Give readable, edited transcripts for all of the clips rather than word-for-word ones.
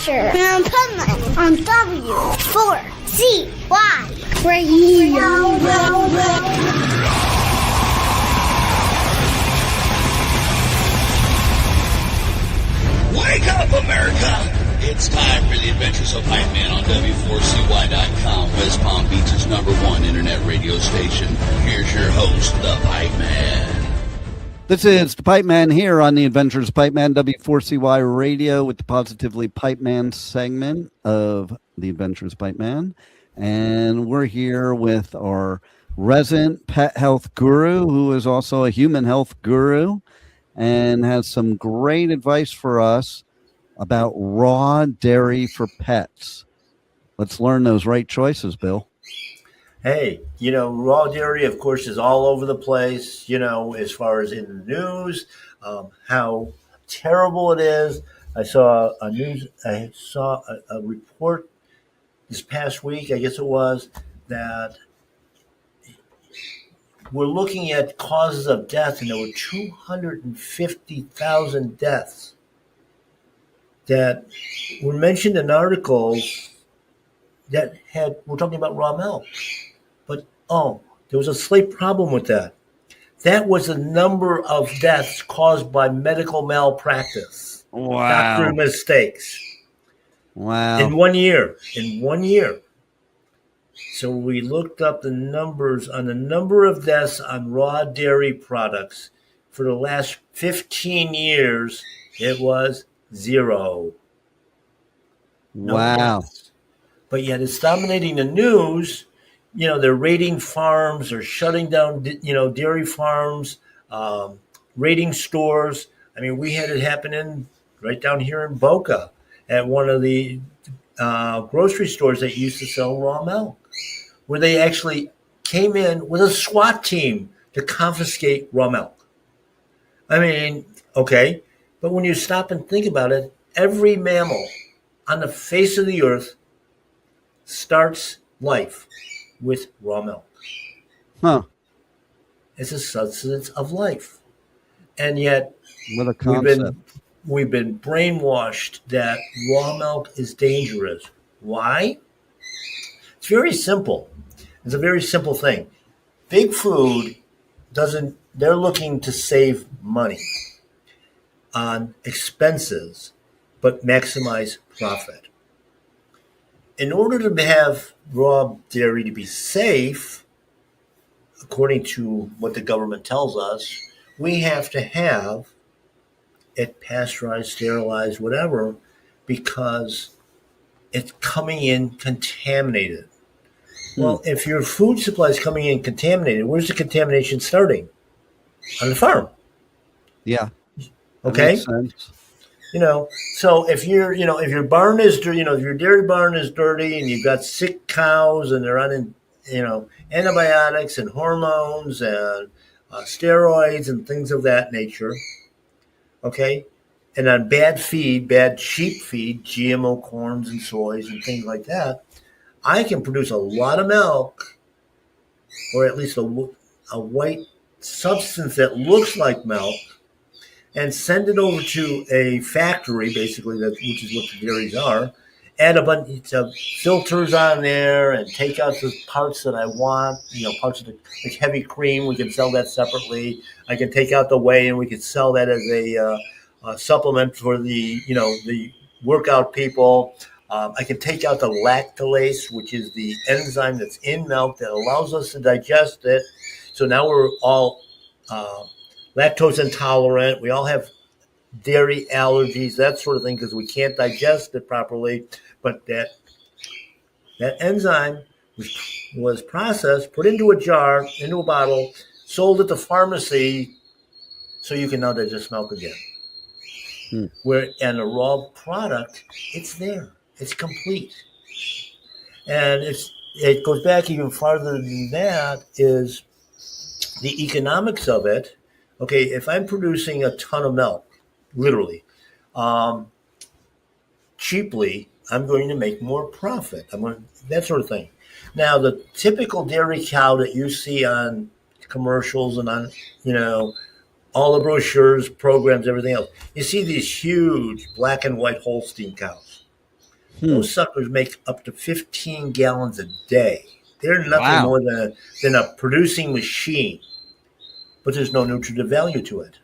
Adventure in Pipeman on W4CY Radio. Wake up, America! It's time for the Adventures of Pipeman on W4CY.com, West Palm Beach's #1 internet radio station. Here's your host, the Pipeman. This is the Pipeman here on the Adventures of Pipeman, W4CY Radio, with the Positively Pipeman segment of the Adventures of Pipeman. And we're here with our resident pet health guru, who is also a human health guru, and has some great advice for us about raw dairy for pets. Let's learn those right choices, Bill. Hey, raw dairy, of course, is all over the place, as far as in the news, how terrible it is. I saw a report this past week, I guess it was, that we're looking at causes of death, and there were 250,000 deaths that were mentioned in articles that we're talking about raw milk. But, there was a slight problem with that. That was the number of deaths caused by medical malpractice. Wow. Doctor mistakes. Wow. In 1 year. So we looked up the numbers on the number of deaths on raw dairy products. For the last 15 years, it was 0. No Wow. deaths. But yet it's dominating the news. They're raiding farms, they're shutting down, dairy farms, raiding stores. I mean, we had it happen right down here in Boca at one of the grocery stores that used to sell raw milk, where they actually came in with a SWAT team to confiscate raw milk. I mean, okay, but when you stop and think about it, every mammal on the face of the earth starts life with raw milk. Huh. It's a substance of life. And yet What a concept. we've been brainwashed that raw milk is dangerous. Why? It's very simple. It's a very simple thing. Big food they're looking to save money on expenses, but maximize profit. In order to have raw dairy to be safe, according to what the government tells us, we have to have it pasteurized, sterilized, whatever, because it's coming in contaminated. Well, if your food supply is coming in contaminated, where's the contamination starting? On the farm. Yeah. Okay. Makes sense. So if your barn is dirty, if your dairy barn is dirty and you've got sick cows and they're on, antibiotics and hormones and steroids and things of that nature, okay, and on bad feed, bad sheep feed, GMO corns and soys and things like that, I can produce a lot of milk, or at least a white substance that looks like milk, and send it over to a factory, basically, which is what the dairies are, add a bunch of filters on there and take out the parts that I want, parts of the heavy cream. We can sell that separately. I can take out the whey and we can sell that as a supplement for the workout people. I can take out the lactase, which is the enzyme that's in milk that allows us to digest it. So now we're all lactose intolerant. We all have dairy allergies, that sort of thing, because we can't digest it properly. But that enzyme was processed, put into a jar, into a bottle, sold at the pharmacy, so you can now digest milk again. And a raw product, it's there. It's complete. And it goes back even farther than that, is the economics of it. Okay, if I'm producing a ton of milk, literally, cheaply, I'm going to make more profit. That sort of thing. Now, the typical dairy cow that you see on commercials and on, all the brochures, programs, everything else, you see these huge black and white Holstein cows. Those suckers make up to 15 gallons a day. They're nothing Wow. more than a producing machine, but there's no nutritive value to it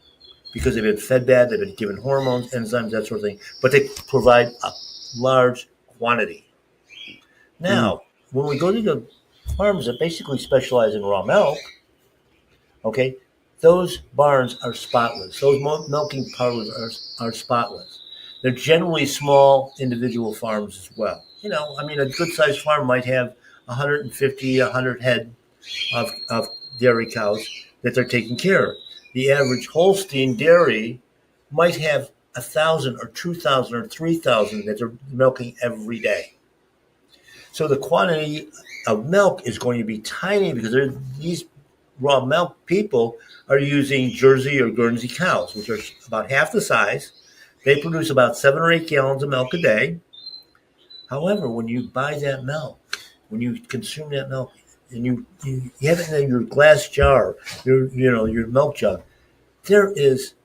because they've been fed bad, they've been given hormones, enzymes, that sort of thing, but they provide a large quantity. Now, when we go to the farms that basically specialize in raw milk, okay, those barns are spotless. Those milking parlors are spotless. They're generally small individual farms as well. You know, I mean, a good-sized farm might have 150, 100 head of dairy cows that they're taking care of. The average Holstein dairy might have 1,000 or 2,000 or 3,000 that they're milking every day. So the quantity of milk is going to be tiny because these raw milk people are using Jersey or Guernsey cows, which are about half the size. They produce about 7 or 8 gallons of milk a day. However, when you buy that milk, when you consume that milk, and you have it in your glass jar, your milk jug, there is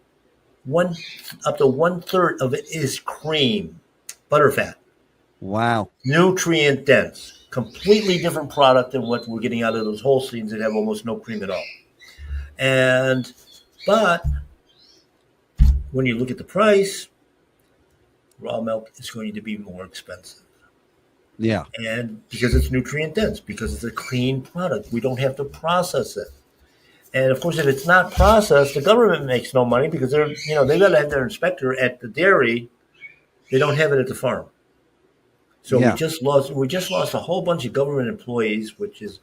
up to 1/3 of it is cream, butterfat. Wow. Nutrient dense, completely different product than what we're getting out of those Holsteins that have almost no cream at all. But when you look at the price, raw milk is going to be more expensive. Yeah. And because it's nutrient dense, because it's a clean product, we don't have to process it. And of course, if it's not processed, the government makes no money because they got to have their inspector at the dairy. They don't have it at the farm. So we just lost a whole bunch of government employees, which is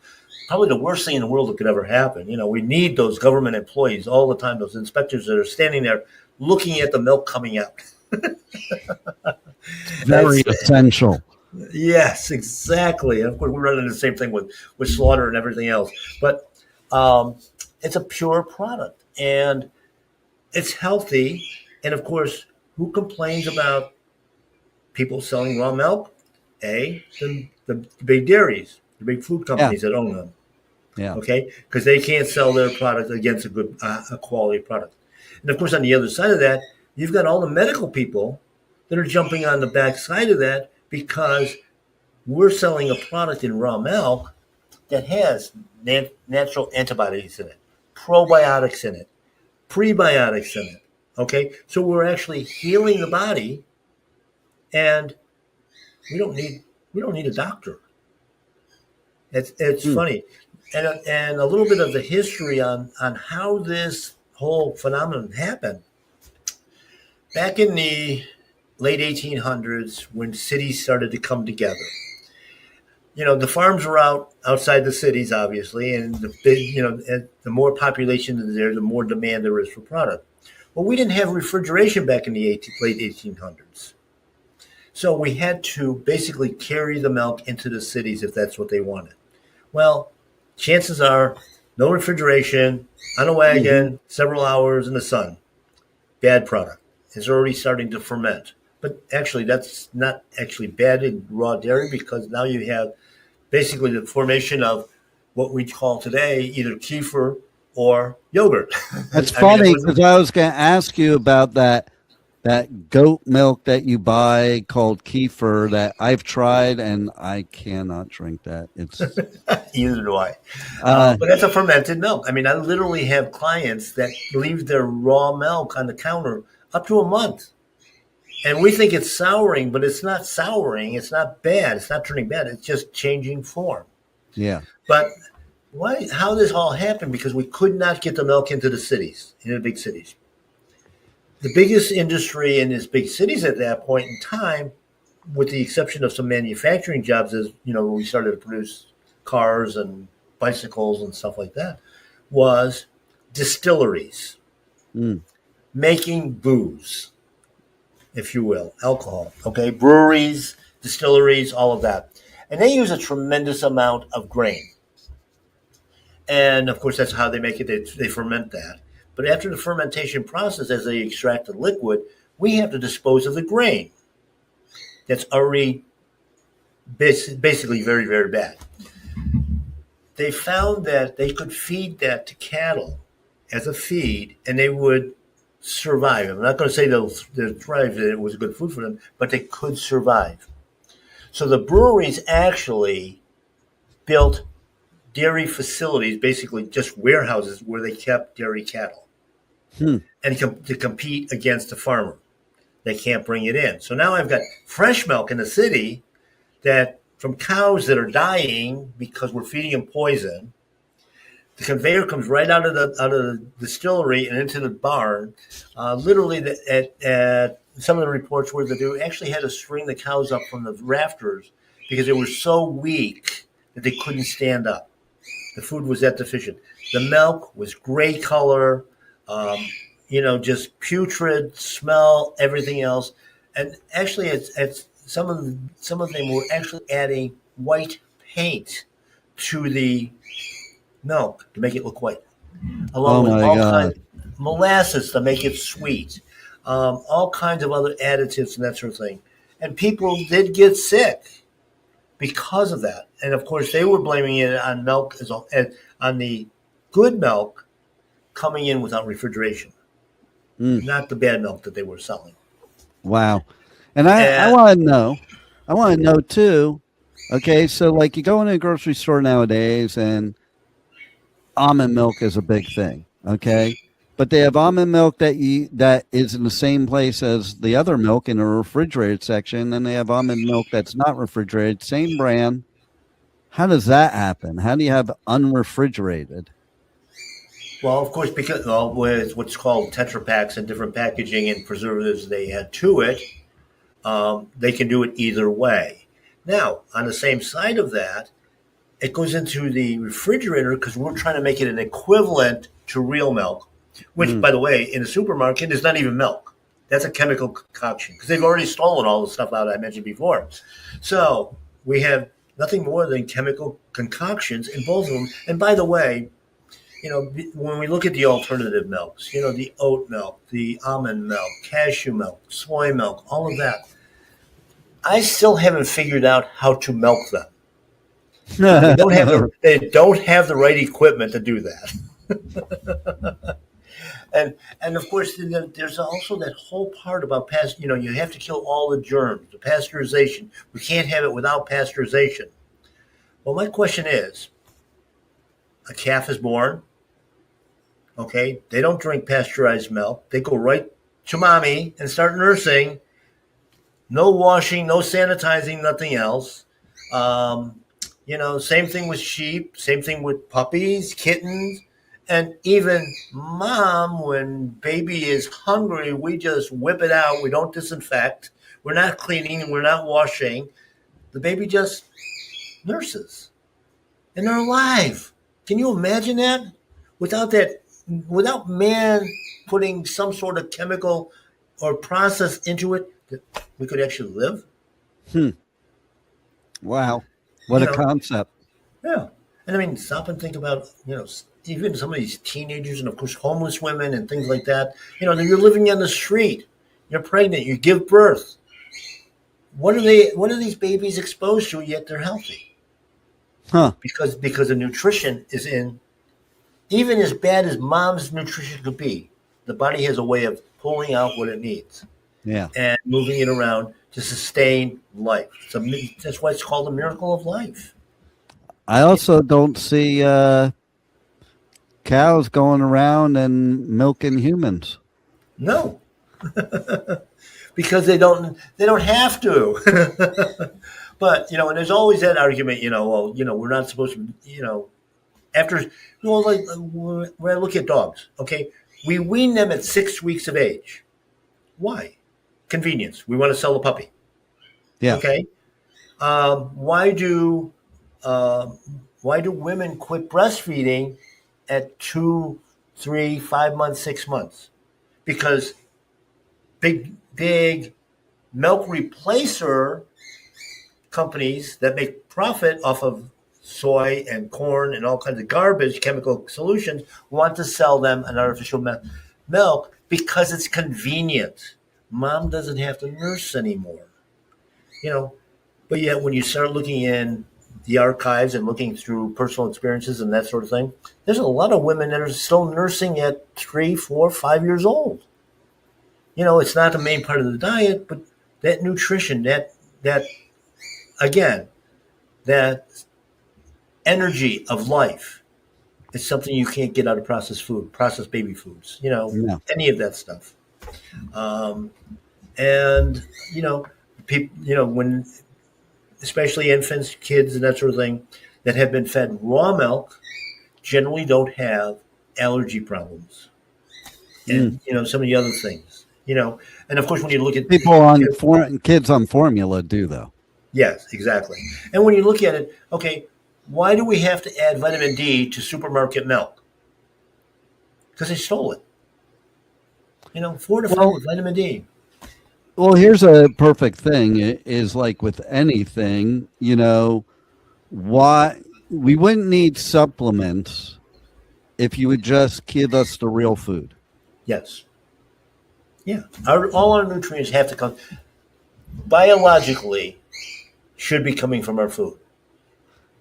probably the worst thing in the world that could ever happen. You know, we need those government employees all the time, those inspectors that are standing there looking at the milk coming out. Very essential. Yes, exactly. And of course, we're running the same thing with slaughter and everything else. But it's a pure product, and it's healthy. And of course, who complains about people selling raw milk? The big dairies, the big food companies that own them. Yeah. Okay, because they can't sell their product against a good, a quality product. And of course, on the other side of that, you've got all the medical people that are jumping on the back side of that because we're selling a product in raw milk that has natural antibodies in it, probiotics in it, prebiotics in it. Okay, so we're actually healing the body, and we don't need a doctor. It's funny, and a little bit of the history on how this whole phenomenon happened. Back in the late 1800s, when cities started to come together, the farms were outside the cities, obviously, and the more population is there, the more demand there is for product. Well, we didn't have refrigeration back in the late 1800s. So we had to basically carry the milk into the cities if that's what they wanted. Well, chances are no refrigeration, on a wagon, several hours in the sun. Bad product. It's already starting to ferment. But actually, that's not actually bad in raw dairy because now you have basically the formation of what we call today either kefir or yogurt. That's funny because I was going to ask you about that goat milk that you buy called kefir that I've tried and I cannot drink that. It's either do I. But that's a fermented milk. I mean, I literally have clients that leave their raw milk on the counter up to a month. And we think it's souring, but it's not souring. It's not bad. It's not turning bad. It's just changing form. Yeah. But how this all happened? Because we could not get the milk into the cities, in the big cities. The biggest industry in these big cities at that point in time, with the exception of some manufacturing jobs, as we started to produce cars and bicycles and stuff like that, was distilleries, making booze, if you will, alcohol. Okay, breweries, distilleries, all of that, and they use a tremendous amount of grain. And of course, that's how they make it. They ferment that. But after the fermentation process, as they extract the liquid, we have to dispose of the grain. That's already basically very, very bad. They found that they could feed that to cattle as a feed, and they would survive. I'm not going to say they'll thrive, that it was good food for them, but they could survive. So the breweries actually built dairy facilities, basically just warehouses where they kept dairy cattle, and to compete against the farmer. They can't bring it in. So now I've got fresh milk in the city that from cows that are dying because we're feeding them poison. The conveyor comes right out of the distillery and into the barn. Literally, at some of the reports where they actually had to string the cows up from the rafters because they were so weak that they couldn't stand up. The food was that deficient. The milk was gray color, just putrid smell, everything else. And actually, it's some of them were actually adding white paint to the milk to make it look white, along with all kinds of molasses to make it sweet, all kinds of other additives and that sort of thing. And people did get sick because of that. And of course, they were blaming it on milk on the good milk coming in without refrigeration, not the bad milk that they were selling. Wow. And I want to know too. Okay, so like you go into a grocery store nowadays and almond milk is a big thing, okay? But they have almond milk that is in the same place as the other milk in the refrigerated section, and they have almond milk that's not refrigerated, same brand. How does that happen? How do you have unrefrigerated? Well, of course, because with what's called Tetra Paks and different packaging and preservatives they add to it, they can do it either way. Now, on the same side of that, it goes into the refrigerator because we're trying to make it an equivalent to real milk, which, by the way, in the supermarket is not even milk. That's a chemical concoction because they've already stolen all the stuff out I mentioned before. So we have nothing more than chemical concoctions in both of them. And by the way, when we look at the alternative milks, the oat milk, the almond milk, cashew milk, soy milk, all of that, I still haven't figured out how to milk them. They don't have the right equipment to do that. and of course, there's also that whole part about you have to kill all the germs, the pasteurization. We can't have it without pasteurization. Well, my question is, a calf is born. Okay, they don't drink pasteurized milk. They go right to mommy and start nursing. No washing, no sanitizing, nothing else. Same thing with sheep, same thing with puppies, kittens, and even mom, when baby is hungry, we just whip it out. We don't disinfect. We're not cleaning. We're not washing. The baby just nurses. And they're alive. Can you imagine that? Without man putting some sort of chemical or process into it, that we could actually live? Wow. What a concept. Yeah. And I mean, stop and think about, even some of these teenagers and, of course, homeless women and things like that. You're living on the street. You're pregnant. You give birth. What are these babies exposed to, yet they're healthy? Because the nutrition is in, even as bad as mom's nutrition could be, the body has a way of pulling out what it needs. Yeah. And moving it around to sustain life. So that's why it's called a miracle of life. I also don't see cows going around and milking humans. No, because they don't have to. But and there's always that argument. We're not supposed to. When I look at dogs, okay, we wean them at 6 weeks of age. Why? Convenience. We want to sell a puppy. Yeah. Okay. Why do women quit breastfeeding at 2, 3, 5 months, 6 months? Because big milk replacer companies that make profit off of soy and corn and all kinds of garbage chemical solutions want to sell them an artificial milk because it's convenient. Mom doesn't have to nurse anymore, but yet when you start looking in the archives and looking through personal experiences and that sort of thing, there's a lot of women that are still nursing at 3, 4, 5 years old. It's not the main part of the diet, but that nutrition, that again, that energy of life is something you can't get out of processed food, processed baby foods, No. any of that stuff. And, people, when, especially infants, kids, and that sort of thing, that have been fed raw milk generally don't have allergy problems. And, some of the other things, and of course, when you look at People on kids on formula do, though. yes, exactly. And when you look at it, okay, why do we have to add vitamin D to supermarket milk? Because they stole it. Fortified with vitamin D. Well, here's a perfect thing is like with anything, why we wouldn't need supplements if you would just give us the real food. Yes. Yeah. All our nutrients have to come biologically should be coming from our food.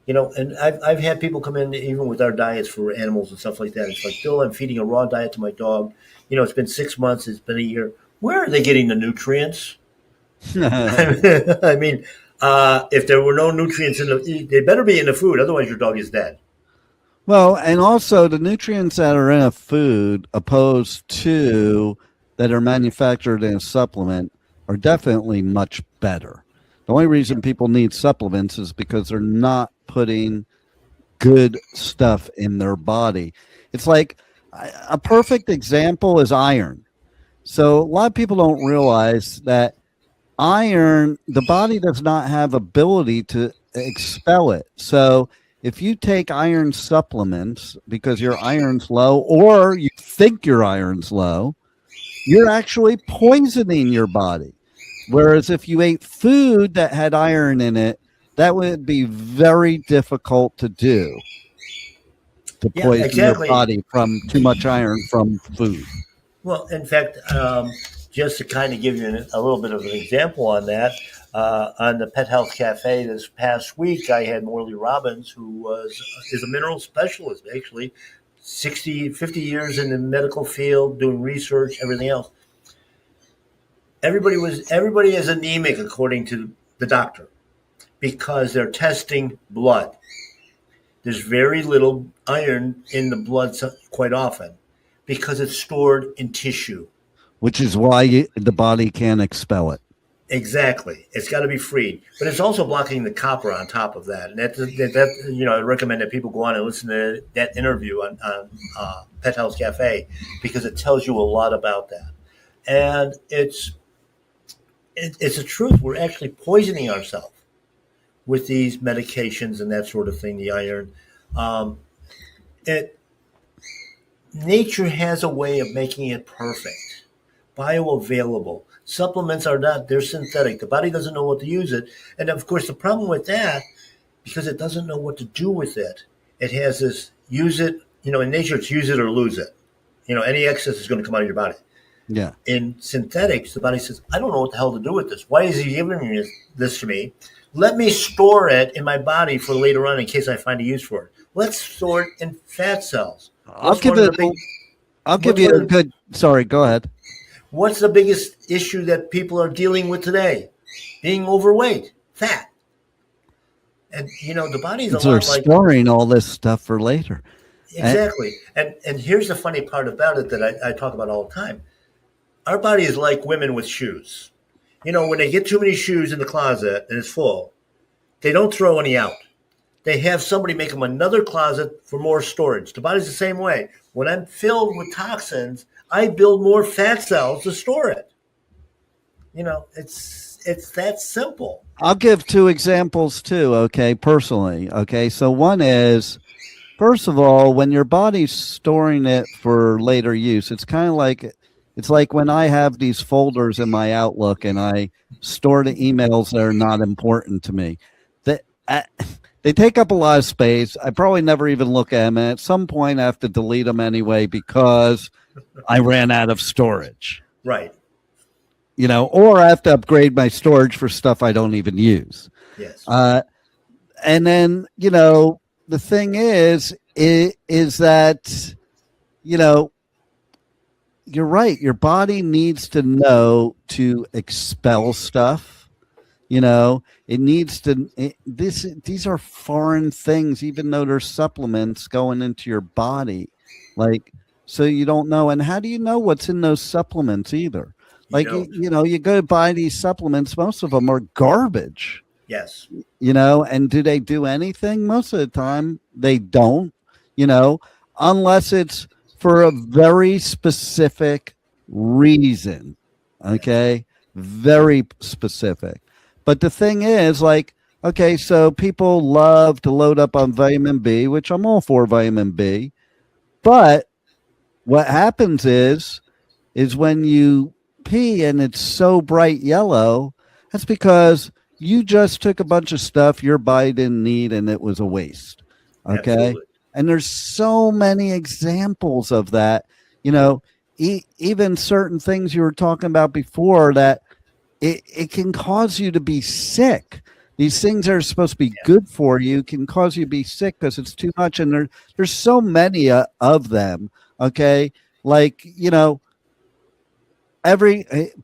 And I've had people come in even with our diets for animals and stuff like that. It's like, Bill, I'm feeding a raw diet to my dog. It's been 6 months. It's been a year. Where are they getting the nutrients? I mean, if there were no nutrients they better be in the food. Otherwise, your dog is dead. Well, and also the nutrients that are in a food opposed to that are manufactured in a supplement are definitely much better. The only reason people need supplements is because they're not putting good stuff in their body. It's like a perfect example is iron. So a lot of people don't realize that iron, the body does not have ability to expel it. So if you take iron supplements because your iron's low or you think your iron's low, you're actually poisoning your body. Whereas if you ate food that had iron in it, that would be very difficult to do, to poison your body from too much iron from food. Well, in fact, just to kind of give you a little bit of an example on that, on the Pet Health Cafe this past week, I had Morley Robbins, who is a mineral specialist, actually, 50 years in the medical field, doing research, everything else. Everybody is anemic, according to the doctor, because they're testing blood. There's very little iron in the blood quite often because it's stored in tissue. Which is why the body can't expel it. Exactly. It's got to be freed. But it's also blocking the copper on top of that. And that I recommend that people go on and listen to that interview on Pet Health Cafe because it tells you a lot about that. And it's the truth. We're actually poisoning ourselves with these medications and that sort of thing, the iron. Nature has a way of making it perfect, bioavailable. Supplements are not, they're synthetic. The body doesn't know what to use it. And of course, the problem with that, because it doesn't know what to do with it, it has this use it, in nature, it's use it or lose it. Any excess is going to come out of your body. Yeah. In synthetics, the body says, I don't know what the hell to do with this. Why is he giving this to me? Let me store it in my body for later on in case I find a use for it. Let's store it in fat cells. Sorry, go ahead. What's the biggest issue that people are dealing with today? Being overweight, fat. And, the body's a lot like... storing all this stuff for later. Exactly. And here's the funny part about it that I talk about all the time. Our body is like women with shoes. When they get too many shoes in the closet and it's full, they don't throw any out. They have somebody make them another closet for more storage. The body's the same way. When I'm filled with toxins, I build more fat cells to store it. It's that simple. I'll give two examples too, okay, personally. Okay, so one is, first of all, when your body's storing it for later use, it's kind of like, it's like when I have these folders in my Outlook and I store the emails that are not important to me. They take up a lot of space. I probably never even look at them. And at some point, I have to delete them anyway because I ran out of storage. Right. Or I have to upgrade my storage for stuff I don't even use. Yes. And then, the thing is that, you're right. Your body needs to know to expel stuff. You know, it needs to. These are foreign things, even though they're supplements going into your body, like so you don't know. And how do you know what's in those supplements either? You Like don't. you know, you go buy these supplements. Most of them are garbage. Yes. You know, and do they do anything? Most of the time, they don't. You know, unless it's for a very specific reason. Yes. Okay, very specific. But the thing is, like, okay, so people love to load up on vitamin B, which I'm all for vitamin B. But what happens is when you pee and it's so bright yellow, that's because you just took a bunch of stuff your body didn't need and it was a waste. Okay. Absolutely. And there's so many examples of that, you know, even certain things you were talking about before that it can cause you to be sick. These things that are supposed to be Yeah. good for you can cause you to be sick because it's too much. And there's so many of them. Okay. Like, you know,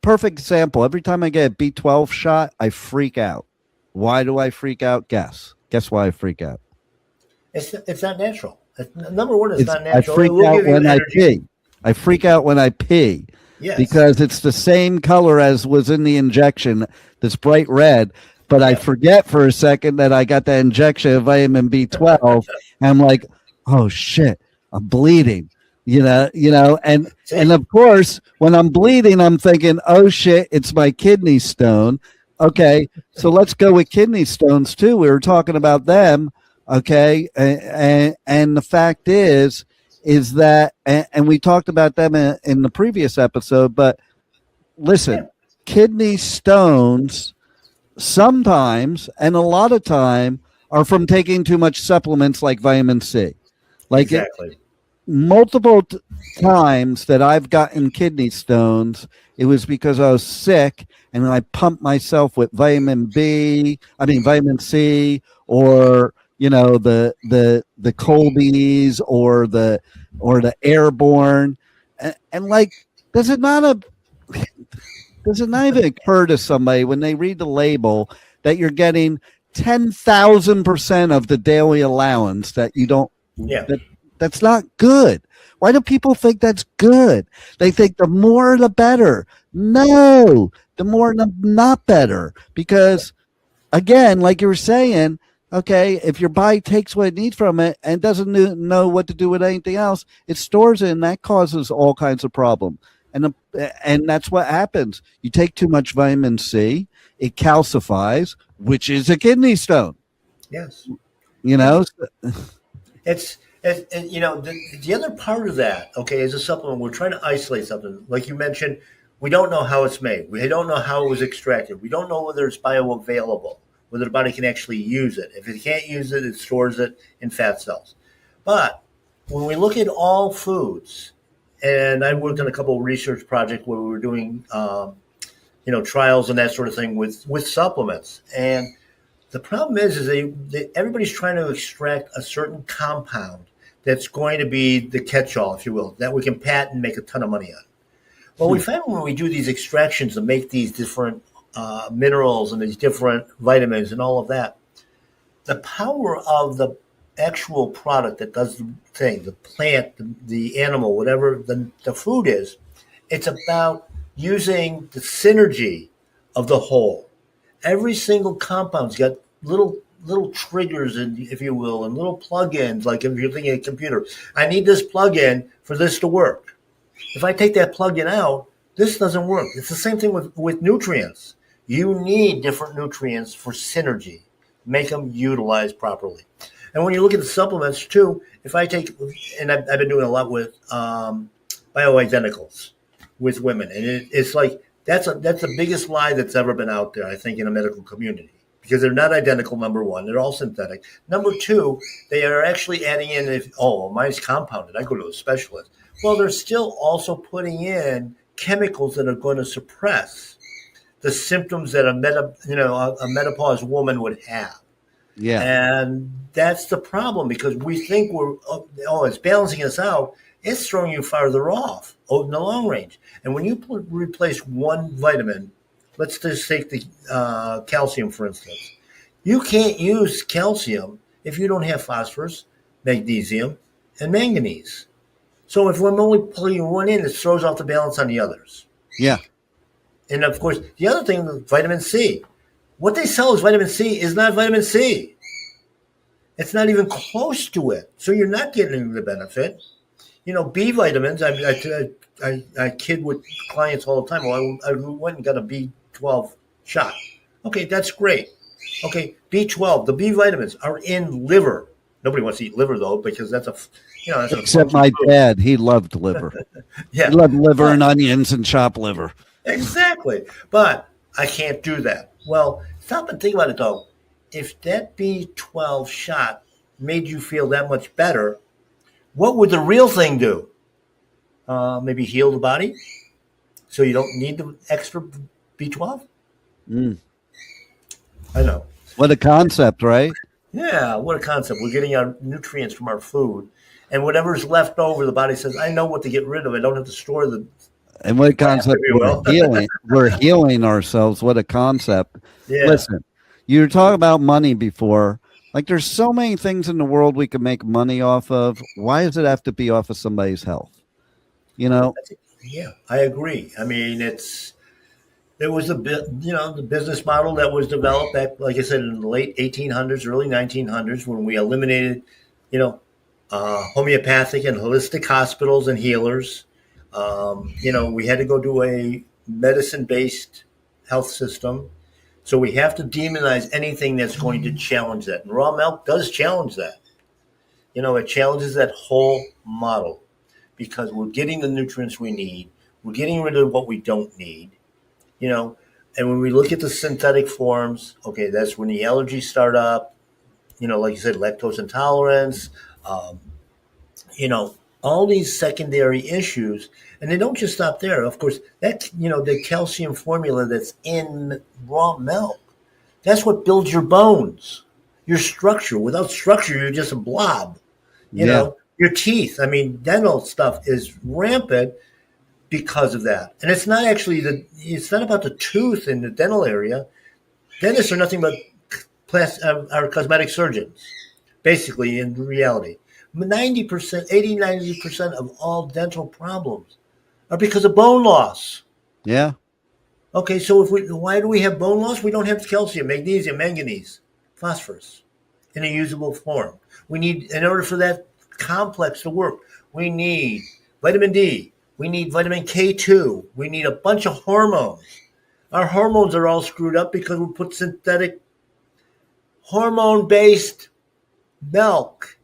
perfect example, every time I get a B12 shot, I freak out. Why do I freak out? Guess why I freak out. It's not natural. Number one, it's not I natural. freak It will out give you when I energy. pee. I freak out when I pee Yes. because it's the same color as was in the injection, this bright red. But I Yeah. forget for a second that I got that injection of vitamin B12. And I'm like, oh shit, I'm bleeding. And of course, when I'm bleeding, I'm thinking, oh shit, it's my kidney stone. Okay, so let's go with kidney stones too. We were talking about them. Okay, and the fact is that, and we talked about them in the previous episode. But listen, kidney stones sometimes and a lot of time are from taking too much supplements like vitamin C. Like Exactly. multiple times that I've gotten kidney stones, it was because I was sick and I pumped myself with vitamin C, or you know the Colby's or the Airborne, and like does it not even occur to somebody when they read the label that you're getting 10,000% of the daily allowance that you don't Yeah. that's not good. Why do people think that's good? They think the more the better. No, the more the not better. Because again, like you were saying, okay, if your body takes what it needs from it and doesn't know what to do with anything else, it stores it, and that causes all kinds of problems. And that's what happens. You take too much vitamin C, it calcifies, which is a kidney stone. Yes. You know, It's you know, the other part of that, okay, is a supplement. We're trying to isolate something. Like you mentioned, we don't know how it's made. We don't know how it was extracted. We don't know whether it's bioavailable, whether the body can actually use it. If it can't use it, it stores it in fat cells. But when we look at all foods, and I worked on a couple of research projects where we were doing, trials and that sort of thing with supplements. And the problem is everybody's trying to extract a certain compound that's going to be the catch-all, if you will, that we can patent and make a ton of money on. Well, we find when we do these extractions to make these different minerals and these different vitamins and all of that, the power of the actual product that does the thing, the plant, the animal, whatever the food is, it's about using the synergy of the whole. Every single compound's got little triggers, and if you will, and little plugins. Like if you're thinking of a computer, I need this plugin for this to work. If I take that plugin out, this doesn't work. It's the same thing with nutrients. You need different nutrients for synergy. Make them utilized properly. And when you look at the supplements too, if I take, and I've been doing a lot with bioidenticals with women, and it's like that's the biggest lie that's ever been out there, I think, in a medical community, because they're not identical. Number one, they're all synthetic. Number two, they are actually adding in, mine's compounded, I go to a specialist. Well, they're still also putting in chemicals that are going to suppress the symptoms that a menopause woman would have. yeah. And that's the problem, because we think it's balancing us out. It's throwing you farther off in the long range. And when you replace one vitamin let's just take the calcium, for instance. You can't use calcium if you don't have phosphorus, magnesium, and manganese. So if we're only putting one in, it throws off the balance on the others. Yeah. And of course, the other thing, vitamin C. What they sell as vitamin C is not vitamin C. It's not even close to it. So you're not getting the benefit. B vitamins, I kid with clients all the time. Well, I went and got a B12 shot. Okay, that's great. Okay, B12, the B vitamins are in liver. Nobody wants to eat liver, though, because that's Except my dad, he loved liver. Yeah. He loved liver and onions and chopped liver. Exactly. But I can't do that. Well, stop and think about it, though. If that B12 shot made you feel that much better, what would the real thing do? Maybe heal the body so you don't need the extra B12? I know. What a concept, right? Yeah, what a concept. We're getting our nutrients from our food. And whatever's left over, the body says, I know what to get rid of. I don't have to store the... And what concept we're healing ourselves. What a concept. Yeah. Listen, you were talking about money before. Like, there's so many things in the world we can make money off of. Why does it have to be off of somebody's health? Yeah, I agree. I mean, there was the business model that was developed back, like I said, in the late 1800s, early 1900s, when we eliminated, homeopathic and holistic hospitals and healers. We had to go to a medicine-based health system. So we have to demonize anything that's going to challenge that. And raw milk does challenge that. It challenges that whole model because we're getting the nutrients we need. We're getting rid of what we don't need. And when we look at the synthetic forms, okay, that's when the allergies start up, like you said, lactose intolerance, all these secondary issues. And they don't just stop there. Of course, that, the calcium formula that's in raw milk, that's what builds your bones, your structure. Without structure, you're just a blob. Your teeth. I mean, dental stuff is rampant because of that. And it's not actually it's not about the tooth in the dental area. Dentists are nothing but are cosmetic surgeons, basically, in reality. 90% of all dental problems are because of bone loss. Yeah. Okay, so why do we have bone loss? We don't have calcium, magnesium, manganese, phosphorus in a usable form. We need, in order for that complex to work, we need vitamin D. We need vitamin K2. We need a bunch of hormones. Our hormones are all screwed up because we put synthetic hormone-based milk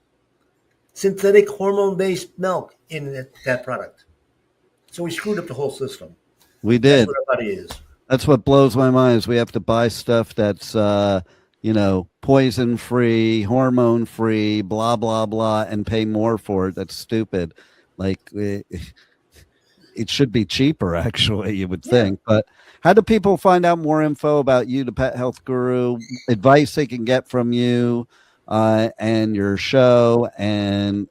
in that product. So we screwed up the whole system. We did. That's what our body is. That's what blows my mind is we have to buy stuff that's, poison-free, hormone-free, blah, blah, blah, and pay more for it. That's stupid. Like, it should be cheaper, actually, you would think. But how do people find out more info about you, the Pet Health Guru, advice they can get from you and your show and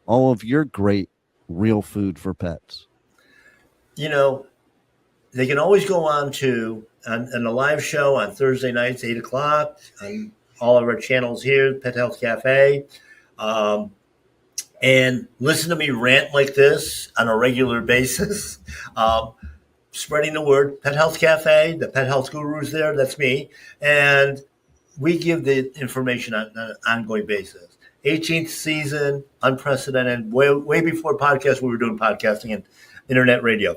all of your great real food for pets? They can always go on to a live show on Thursday nights, 8 o'clock, on all of our channels here, Pet Health Cafe, and listen to me rant like this on a regular basis, spreading the word. Pet Health Cafe, the Pet Health Guru's there, that's me, and we give the information on an ongoing basis. 18th season, unprecedented, way before podcasts, we were doing podcasting and internet radio.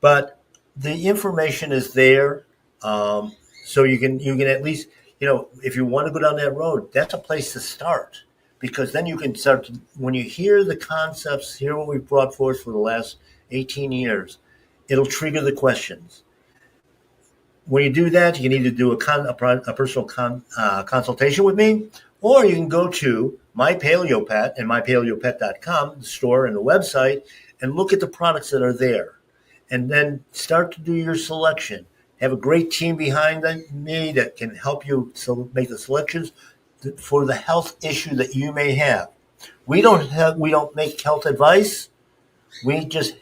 But the information is there, so you can at least, if you want to go down that road, that's a place to start, because then you can start to, when you hear the concepts, hear what we've brought forth for the last 18 years, it'll trigger the questions. When you do that, you can either do a personal consultation with me, or you can go to MyPaleoPet and MyPaleoPet.com, the store and the website, and look at the products that are there. And then start to do your selection. Have a great team behind me that can help you make the selections for the health issue that you may have. We don't make health advice. We just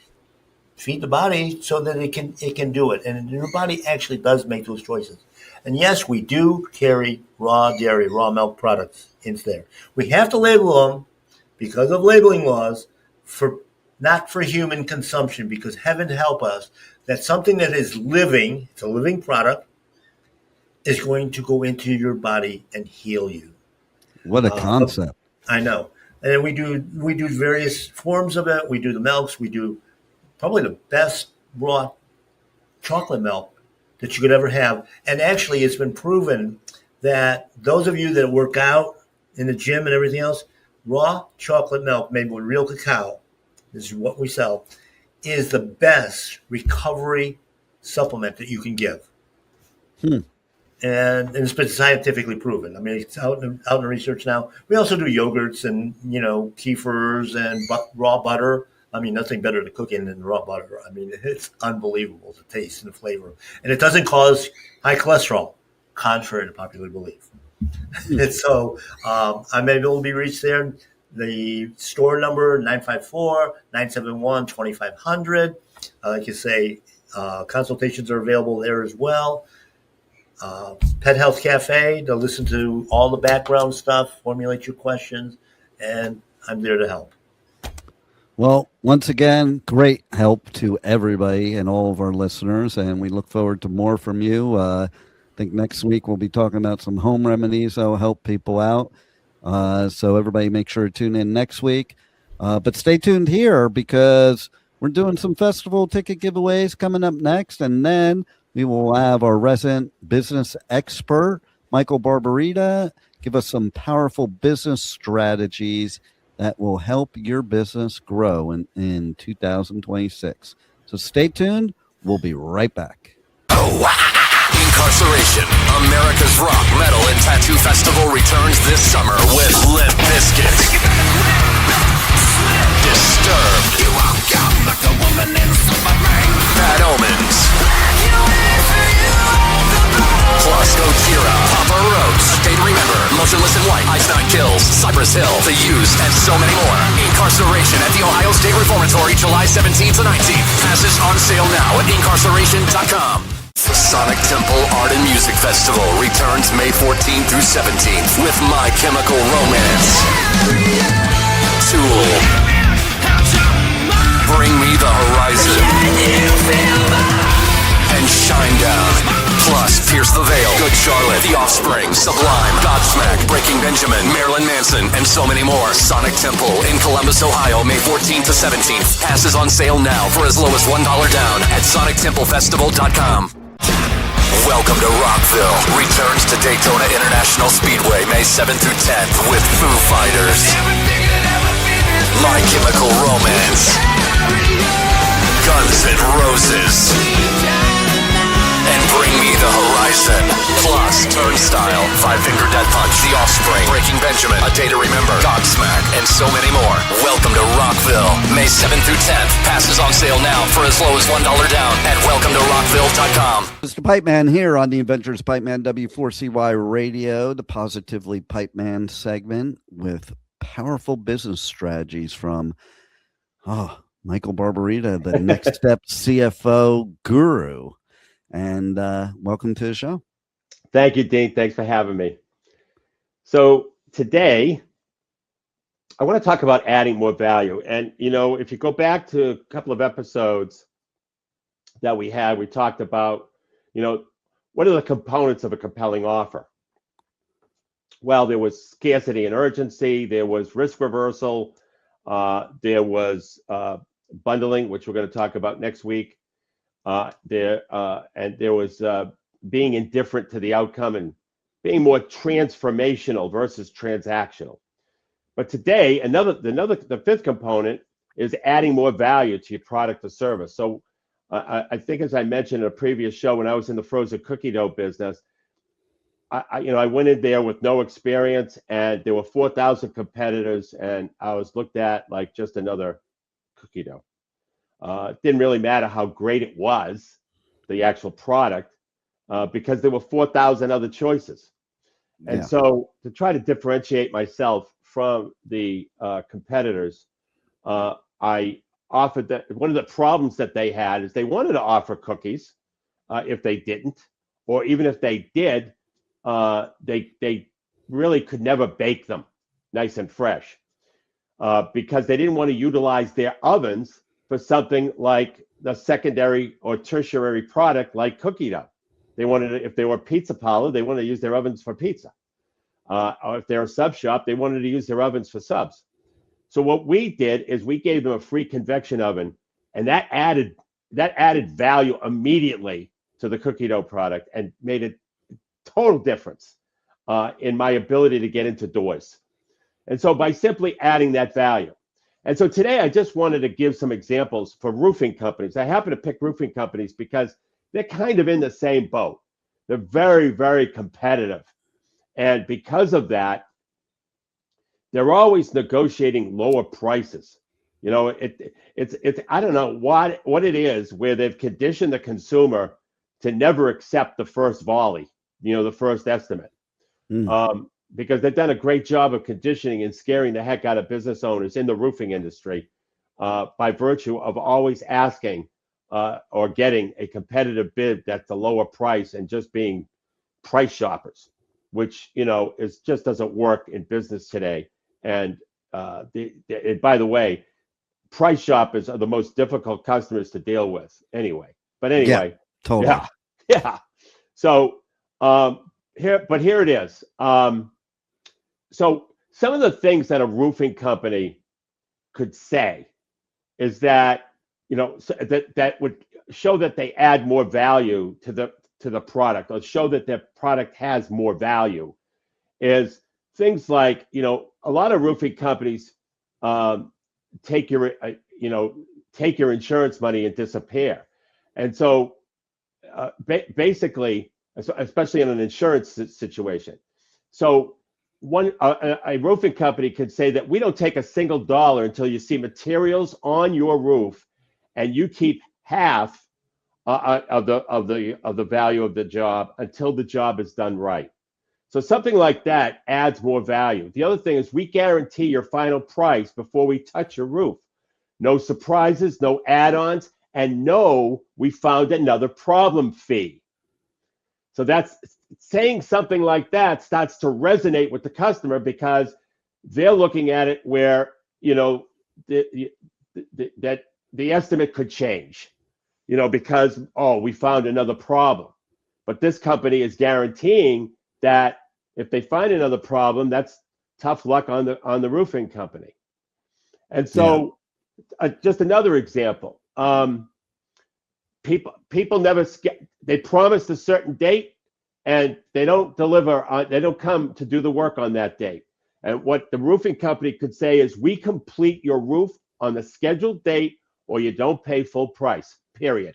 feed the body so that it can do it. And your body actually does make those choices. And yes, we do carry raw dairy, raw milk products into there. We have to label them because of labeling laws for not for human consumption, because heaven help us that something that is living, it's a living product, is going to go into your body and heal you. What a concept. I know. And then we do various forms of it. We do the milks. We do probably the best raw chocolate milk that you could ever have. And actually, it's been proven that those of you that work out in the gym and everything else, raw chocolate milk made with real cacao, this is what we sell, is the best recovery supplement that you can give. And it's been scientifically proven. I mean, it's out in research now. We also do yogurts and, kefirs and raw butter. I mean, nothing better to cook in than raw butter. I mean, it's unbelievable, the taste and the flavor. And it doesn't cause high cholesterol, contrary to popular belief. And so I'm able to be reached there. The store number, 954-971-2500. Like you say, consultations are available there as well. Pet Health Cafe to listen to all the background stuff, formulate your questions, and I'm there to help. Well, once again, great help to everybody and all of our listeners, and we look forward to more from you. I think next week we'll be talking about some home remedies that will help people out. So everybody make sure to tune in next week. But stay tuned here because we're doing some festival ticket giveaways coming up next, and then we will have our resident business expert, Michael Barbarita, give us some powerful business strategies that will help your business grow in 2026. So stay tuned. We'll be right back. Incarceration, America's rock, metal, and tattoo festival returns this summer with Limp Bizkit, Disturbed, Bad Omens, plus Gojira, Papa Roach, A Day to Remember, Motionless in White, Ice Nine Kills, Cypress Hill, The Used, and so many more. Incarceration at the Ohio State Reformatory, July 17th to 19th. Passes on sale now at incarceration.com. Sonic Temple Art and Music Festival returns May 14th through 17th with My Chemical Romance, Tool, Bring Me the Horizon, and Shinedown. Plus, Pierce the Veil, Good Charlotte, The Offspring, Sublime, Godsmack, Breaking Benjamin, Marilyn Manson, and so many more. Sonic Temple in Columbus, Ohio, May 14th to 17th. Passes on sale now for as low as $1 down at sonictemplefestival.com. Welcome to Rockville. Returns to Daytona International Speedway, May 7th through 10th with Foo Fighters, My Chemical Romance, Guns N' Roses, and Bring Me the Horizon. Plus, Turnstile, Five Finger Death Punch, The Offspring, Breaking Benjamin, A Day to Remember, Godsmack, and so many more. Welcome to Rockville, May 7th through 10th. Passes on sale now for as low as $1 down at welcometoRockville.com. Mr. Pipeman here on the Adventures of Pipeman W4CY Radio, the Positively Pipeman segment with powerful business strategies from Michael Barbarita, the Next Step CFO guru. And welcome to the show. Thank you, Dean. Thanks for having me. So today, I want to talk about adding more value. And, if you go back to a couple of episodes that we had, we talked about, what are the components of a compelling offer? Well, there was scarcity and urgency. There was risk reversal. There was bundling, which we're going to talk about next week. And there was being indifferent to the outcome and being more transformational versus transactional. But today, the fifth component is adding more value to your product or service. So I think, as I mentioned in a previous show, when I was in the frozen cookie dough business, I went in there with no experience, and there were 4,000 competitors, and I was looked at like just another cookie dough. It didn't really matter how great it was, the actual product, because there were 4,000 other choices. And so to try to differentiate myself from the competitors, I offered that one of the problems that they had is they wanted to offer cookies if they didn't, or even if they did, they really could never bake them nice and fresh because they didn't want to utilize their ovens for something like the secondary or tertiary product like cookie dough. They wanted to, if they were a pizza parlor, they wanted to use their ovens for pizza. Or if they're a sub shop, they wanted to use their ovens for subs. So what we did is we gave them a free convection oven, and that added value immediately to the cookie dough product and made a total difference in my ability to get into doors. And so by simply adding that value. And so today I just wanted to give some examples for roofing companies. I happen to pick roofing companies because they're kind of in the same boat. They're very, very competitive. And because of that, they're always negotiating lower prices. You know, it's I don't know what it is where they've conditioned the consumer to never accept the first volley, you know, the first estimate. Because they've done a great job of conditioning and scaring the heck out of business owners in the roofing industry by virtue of always asking or getting a competitive bid that's a lower price and just being price shoppers, which, you know, just doesn't work in business today. And by the way, price shoppers are the most difficult customers to deal with anyway. But anyway, yeah, totally. Yeah. So here it is. So some of the things that a roofing company could say is that, you know, that would show that they add more value to the product, or show that their product has more value, is things like, you know, a lot of roofing companies take your insurance money and disappear. And so basically, especially in an insurance situation. So a roofing company could say that we don't take a single dollar until you see materials on your roof, and you keep half of the value of the job until the job is done right. So something like that adds more value. The other thing is we guarantee your final price before we touch your roof. No surprises, no add-ons, and no, we found another problem fee. So that's saying something like that starts to resonate with the customer because they're looking at it where, you know, that the estimate could change, you know, because, oh, we found another problem. But this company is guaranteeing that if they find another problem, that's tough luck on the roofing company. And so just another example, people never, they promised a certain date and they don't deliver, they don't come to do the work on that date. And what the roofing company could say is, we complete your roof on the scheduled date or you don't pay full price, period.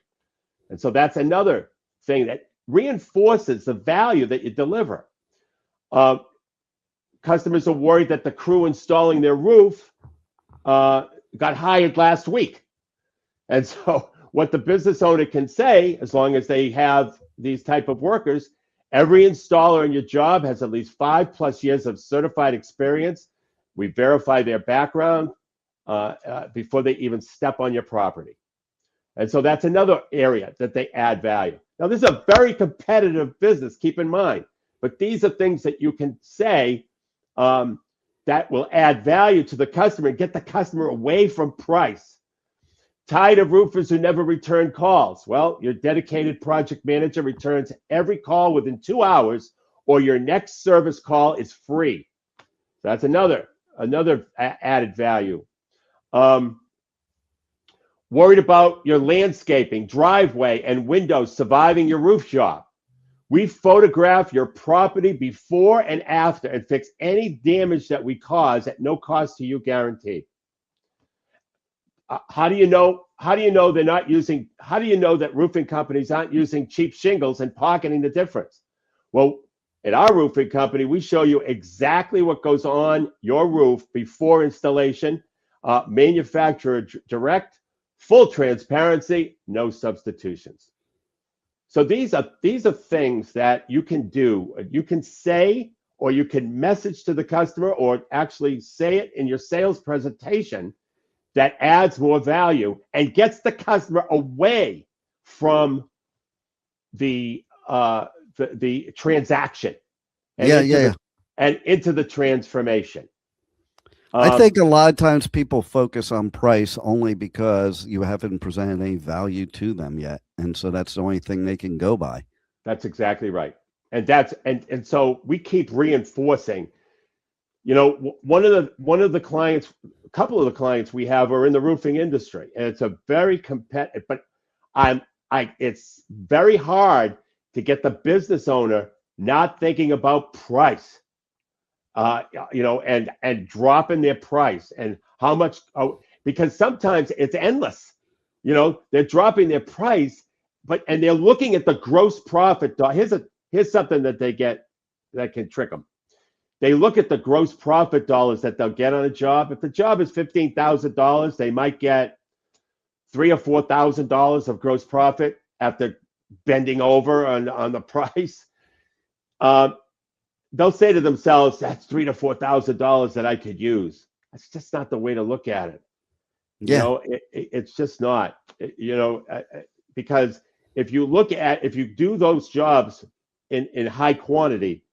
And so that's another thing that reinforces the value that you deliver. Customers are worried that the crew installing their roof got hired last week. And so what the business owner can say, as long as they have these type of workers, every installer in your job has at least 5+ years of certified experience. We verify their background before they even step on your property. And so that's another area that they add value. Now, this is a very competitive business, keep in mind, but these are things that you can say that will add value to the customer and get the customer away from price. Tired of roofers who never return calls? Well, your dedicated project manager returns every call within 2 hours, or your next service call is free. That's another added value. Worried about your landscaping, driveway, and windows surviving your roof job? We photograph your property before and after and fix any damage that we cause at no cost to you, guaranteed. How do you know they're not using? How do you know that roofing companies aren't using cheap shingles and pocketing the difference? Well, at our roofing company, we show you exactly what goes on your roof before installation, manufacturer direct, full transparency, no substitutions. So these are things that you can do. You can say, or you can message to the customer, or actually say it in your sales presentation, that adds more value and gets the customer away from the transaction and into the transformation. I think a lot of times people focus on price only because you haven't presented any value to them yet, and so that's the only thing they can go by. That's exactly right, and so we keep reinforcing. You know, one of the clients, a couple of the clients we have are in the roofing industry, and it's a very competitive. But it's very hard to get the business owner not thinking about price. You know, and dropping their price and how much, because sometimes it's endless. You know, they're dropping their price, and they're looking at the gross profit. Here's something that they get that can trick them. They look at the gross profit dollars that they'll get on a job. If the job is $15,000, they might get $3,000 or $4,000 of gross profit after bending over on the price. They'll say to themselves, "That's $3,000 to $4,000 that I could use." That's just not the way to look at it. Yeah. You know, it's just not. You know, because if you do those jobs in high quantity,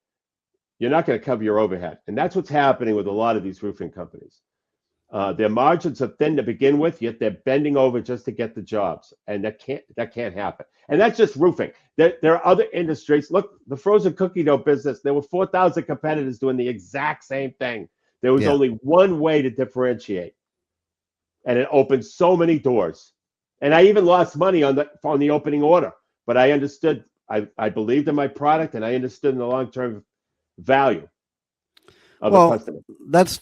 you're not going to cover your overhead, and that's what's happening with a lot of these roofing companies. Their margins are thin to begin with, yet they're bending over just to get the jobs, and that can't happen. And that's just roofing. There are other industries. Look, the frozen cookie dough business. There were 4,000 competitors doing the exact same thing. There was only one way to differentiate, and it opened so many doors. And I even lost money on the opening order, but I understood. I believed in my product, and I understood in the long-term value of the customer. That's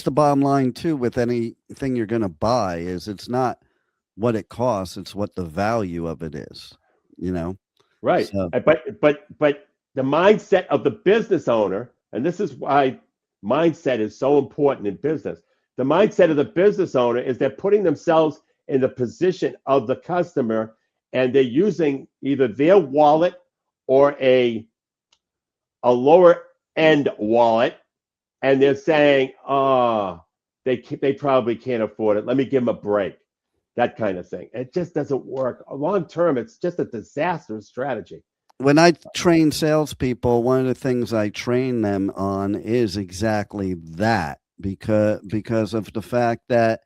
the bottom line too with anything you're going to buy is it's not what it costs, it's what the value of it is, you know? Right. So, but the mindset of the business owner, and this is why mindset is so important in business. The mindset of the business owner is they're putting themselves in the position of the customer, and they're using either their wallet or a lower end wallet, and they're saying, "Oh, they probably can't afford it. Let me give them a break." That kind of thing. It just doesn't work. Long term, it's just a disastrous strategy. when I train salespeople, one of the things I train them on is exactly that, because of the fact that,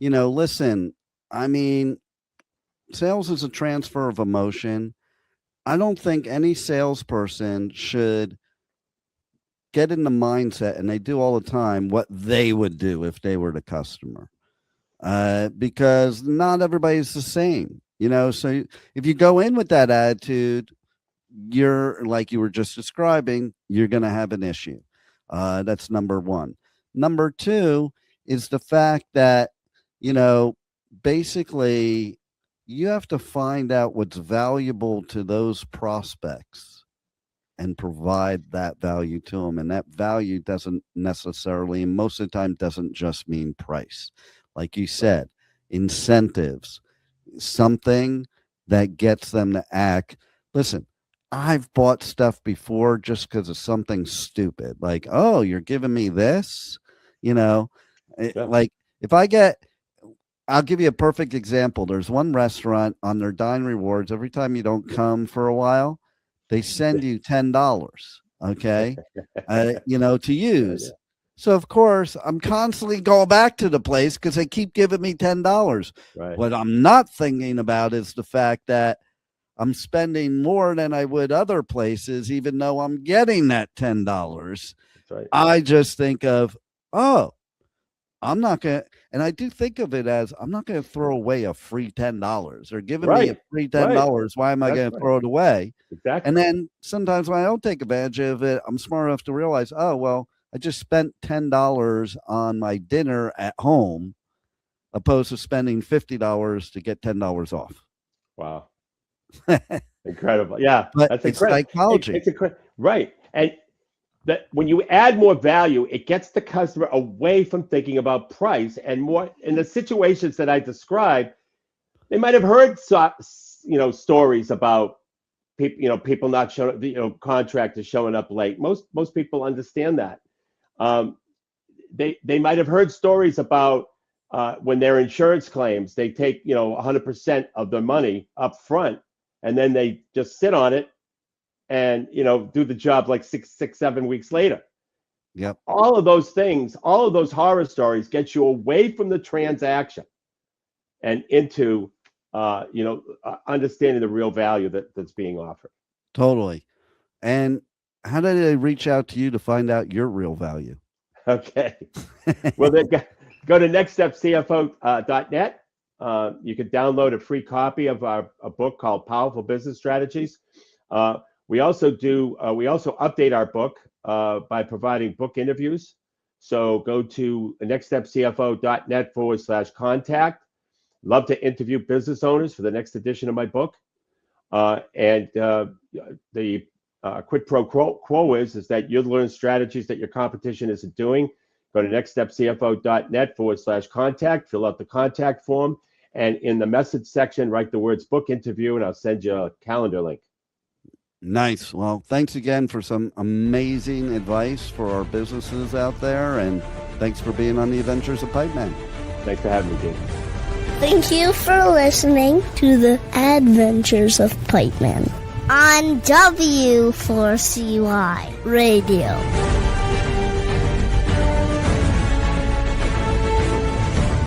you know, listen, I mean, sales is a transfer of emotion. I don't think any salesperson should get in the mindset, and they do all the time, what they would do if they were the customer. Because not everybody's the same, you know. So if you go in with that attitude, you're, like you were just describing, you're going to have an issue. That's number one. Number two is the fact that, you know, basically you have to find out what's valuable to those prospects and provide that value to them. And that value doesn't necessarily, most of the time, doesn't just mean price. Like you said, incentives, something that gets them to act. Listen, I've bought stuff before just because of something stupid. Like, oh, you're giving me this, you know, like if I'll give you a perfect example. There's one restaurant on their Dine Rewards. Every time you don't come for a while, they send you $10. Okay. You know, to use. So of course I'm constantly going back to the place because they keep giving me $10. Right. What I'm not thinking about is the fact that I'm spending more than I would other places, even though I'm getting that $10. That's right. I just think of, oh, I'm not going to, and I do think of it as, I'm not going to throw away a free $10. They're giving me a free $10. Why am I going to throw it away? Exactly. And then sometimes when I don't take advantage of it, I'm smart enough to realize, oh, well, I just spent $10 on my dinner at home, opposed to spending $50 to get $10 off. Wow. Incredible. Yeah. But that's it's incredible. psychology. It's incredible. Right. And that when you add more value, it gets the customer away from thinking about price and more. In the situations that I described, they might have heard, stories about people not showing, contractors showing up late. Most people understand that. They might have heard stories about when their insurance claims, they take 100% of their money up front, and then they just sit on it and do the job like 7 weeks later. Yep. All of those things, all of those horror stories get you away from the transaction and into understanding the real value that's being offered. Totally. And how did they reach out to you to find out your real value? Okay. Well, go to nextstepcfo.net. You can download a free copy of a book called Powerful Business Strategies. We also update our book by providing book interviews. So go to nextstepcfo.net/contact. Love to interview business owners for the next edition of my book. And the quid pro quo is that you'll learn strategies that your competition isn't doing. Go to nextstepcfo.net/contact, fill out the contact form, and in the message section, write the words book interview, and I'll send you a calendar link. Nice. Well, thanks again for some amazing advice for our businesses out there, and thanks for being on the Adventures of Pipeman. Thanks for having me, Dean. Thank you for listening to the Adventures of Pipeman on W4CY Radio.